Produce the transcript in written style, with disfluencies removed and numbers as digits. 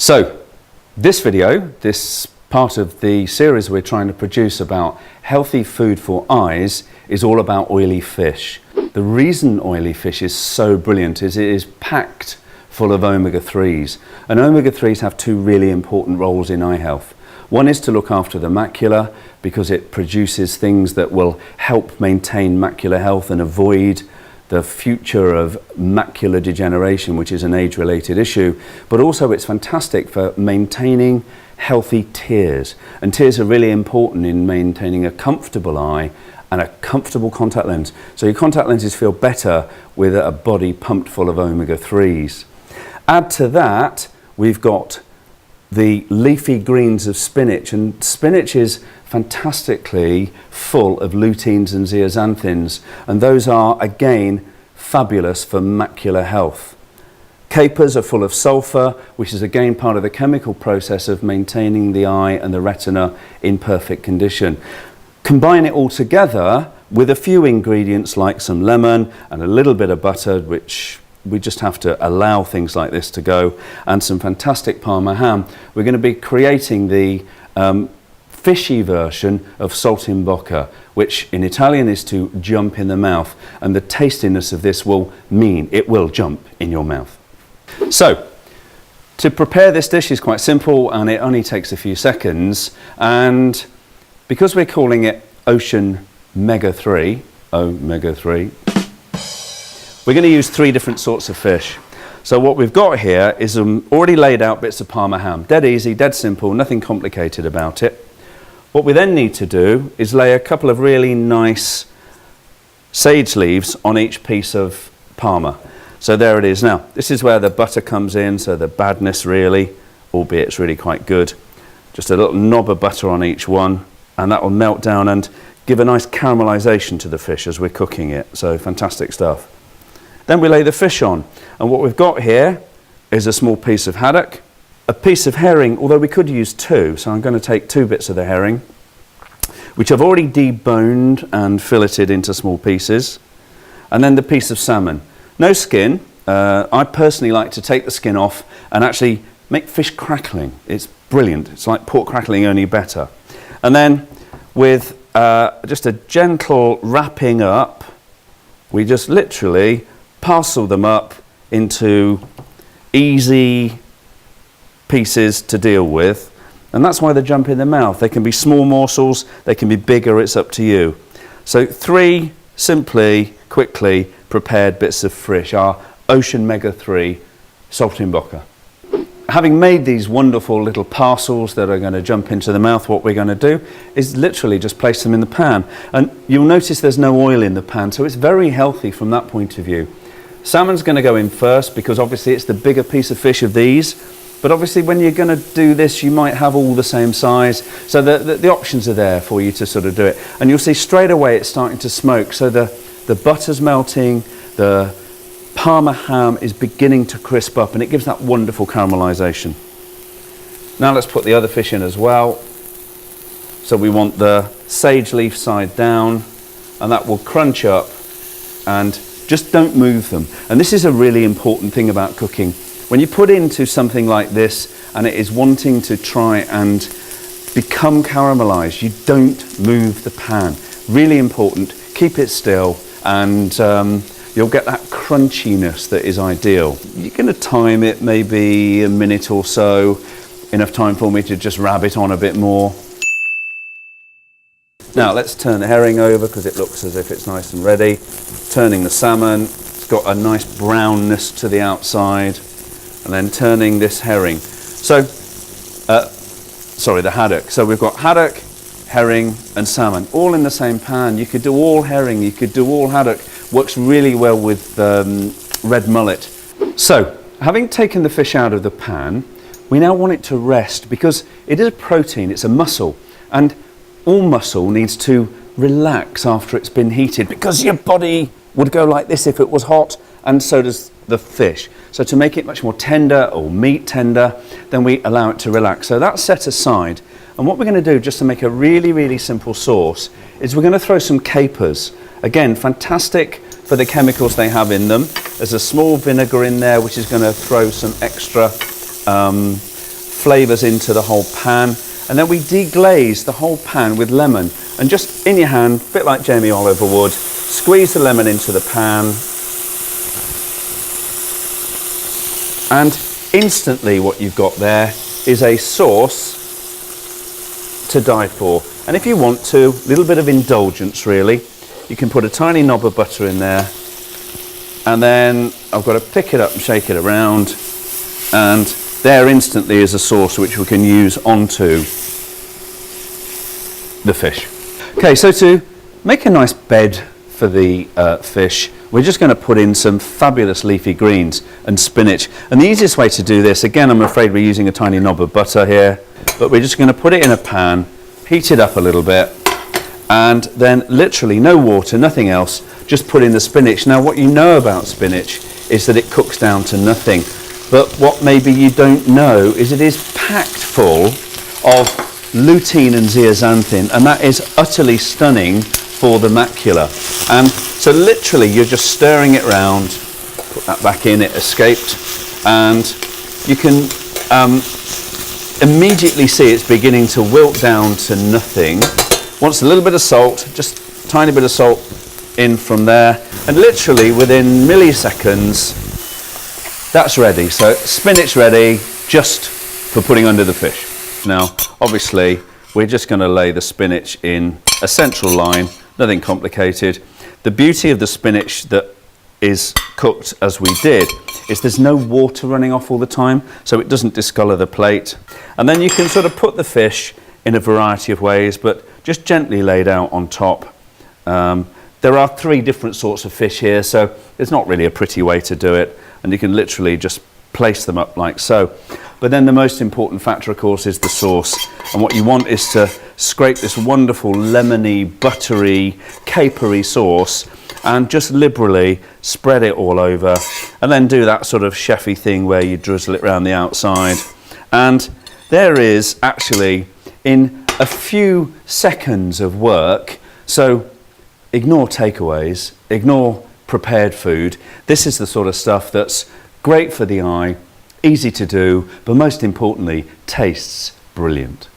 So this video, this part of the series we're trying to produce about healthy food for eyes, is all about oily fish. The reason oily fish is so brilliant is it is packed full of omega-3s, and omega-3s have two really important roles in eye health. One is to look after the macula because it produces things that will help maintain macular health and avoid the future of macular degeneration, which is an age-related issue, but also it's fantastic for maintaining healthy tears. And tears are really important in maintaining a comfortable eye and a comfortable contact lens. So your contact lenses feel better with a body pumped full of omega-3s. Add to that, we've got the leafy greens of spinach, and spinach is fantastically full of luteins and zeaxanthins, and those are again fabulous for macular health. Capers are full of sulfur, which is again part of the chemical process of maintaining the eye and the retina in perfect condition. Combine it all together with a few ingredients like some lemon and a little bit of butter, which we just have to allow things like this to go, and some fantastic Parma ham. We're going to be creating the fishy version of saltimbocca, which in Italian is to jump in the mouth, and the tastiness of this will mean it will jump in your mouth. So to prepare this dish is quite simple, and it only takes a few seconds, and because we're calling it Ocean Omega-3, we're going to use three different sorts of fish. So what we've got here is some already laid out bits of Parma ham. Dead easy, dead simple, nothing complicated about it. What we then need to do is lay a couple of really nice sage leaves on each piece of Parma. So there it is. Now, this is where the butter comes in, so the badness really, albeit it's really quite good. Just a little knob of butter on each one, and that will melt down and give a nice caramelization to the fish as we're cooking it. So fantastic stuff. Then we lay the fish on, and what we've got here is a small piece of haddock, a piece of herring, although we could use two, so I'm going to take two bits of the herring, which I've already deboned and filleted into small pieces, and then the piece of salmon. No skin. I personally like to take the skin off and actually make fish crackling. It's brilliant. It's like pork crackling, only better. And then with just a gentle wrapping up, we just literally parcel them up into easy pieces to deal with, and that's why they jump in the mouth. They can be small morsels, they can be bigger, it's up to you. So three simply, quickly prepared bits of fish, our Ocean Omega-3 saltimbocca. Having made these wonderful little parcels that are going to jump into the mouth, what we're going to do is literally just place them in the pan, and you'll notice there's no oil in the pan, so it's very healthy from that point of view. Salmon's going to go in first because obviously it's the bigger piece of fish of these, but obviously when you're going to do this you might have all the same size, so the options are there for you to sort of do it. And you'll see straight away it's starting to smoke, so the butter's melting, the Parma ham is beginning to crisp up, and it gives that wonderful caramelization. Now let's put the other fish in as well. So we want the sage leaf side down, and that will crunch up, and just don't move them. And this is a really important thing about cooking. When you put into something like this and it is wanting to try and become caramelized, you don't move the pan. Really important. Keep it still, and you'll get that crunchiness that is ideal. You're going to time it maybe a minute or so, enough time for me to just rub it on a bit more. Now let's turn the herring over because it looks as if it's nice and ready. Turning the salmon, it's got a nice brownness to the outside, and then turning this herring. So, the haddock. So we've got haddock, herring and salmon, all in the same pan. You could do all herring, you could do all haddock. Works really well with red mullet. So, having taken the fish out of the pan, we now want it to rest because it is a protein, it's a muscle, and all muscle needs to relax after it's been heated, because your body would go like this if it was hot, and so does the fish. So to make it much more tender, or meat tender, then we allow it to relax. So that's set aside, and what we're going to do, just to make a really, really simple sauce, is we're going to throw some capers. Again, fantastic for the chemicals they have in them. There's a small vinegar in there which is going to throw some extra flavours into the whole pan. And then we deglaze the whole pan with lemon. And just in your hand, a bit like Jamie Oliver would, squeeze the lemon into the pan. And instantly what you've got there is a sauce to die for. And if you want to, a little bit of indulgence really, you can put a tiny knob of butter in there, and then I've got to pick it up and shake it around, and there instantly is a sauce which we can use onto the fish. Okay, so to make a nice bed for the fish, we're just going to put in some fabulous leafy greens and spinach. And the easiest way to do this, again, I'm afraid we're using a tiny knob of butter here, but we're just going to put it in a pan, heat it up a little bit, and then literally no water, nothing else, just put in the spinach. Now what you know about spinach is that it cooks down to nothing, but what maybe you don't know is it is packed full of lutein and zeaxanthin, and that is utterly stunning for the macula. And so literally you're just stirring it round, put that back in, it escaped, and you can immediately see it's beginning to wilt down to nothing. Wants a little bit of salt, just a tiny bit of salt in from there, and literally within milliseconds that's ready. So spinach ready just for putting under the fish. Now obviously we're just going to lay the spinach in a central line, nothing complicated. The beauty of the spinach that is cooked as we did is there's no water running off all the time, so it doesn't discolour the plate. And then you can sort of put the fish in a variety of ways, but just gently laid out on top. There are 3 different sorts of fish here, so it's not really a pretty way to do it, and you can literally just place them up like so. But then the most important factor, of course, is the sauce, and what you want is to scrape this wonderful lemony, buttery, capery sauce and just liberally spread it all over, and then do that sort of chefy thing where you drizzle it around the outside. And there is actually, in a few seconds of work, so ignore takeaways, ignore prepared food. This is the sort of stuff that's great for the eye, easy to do, but most importantly, tastes brilliant.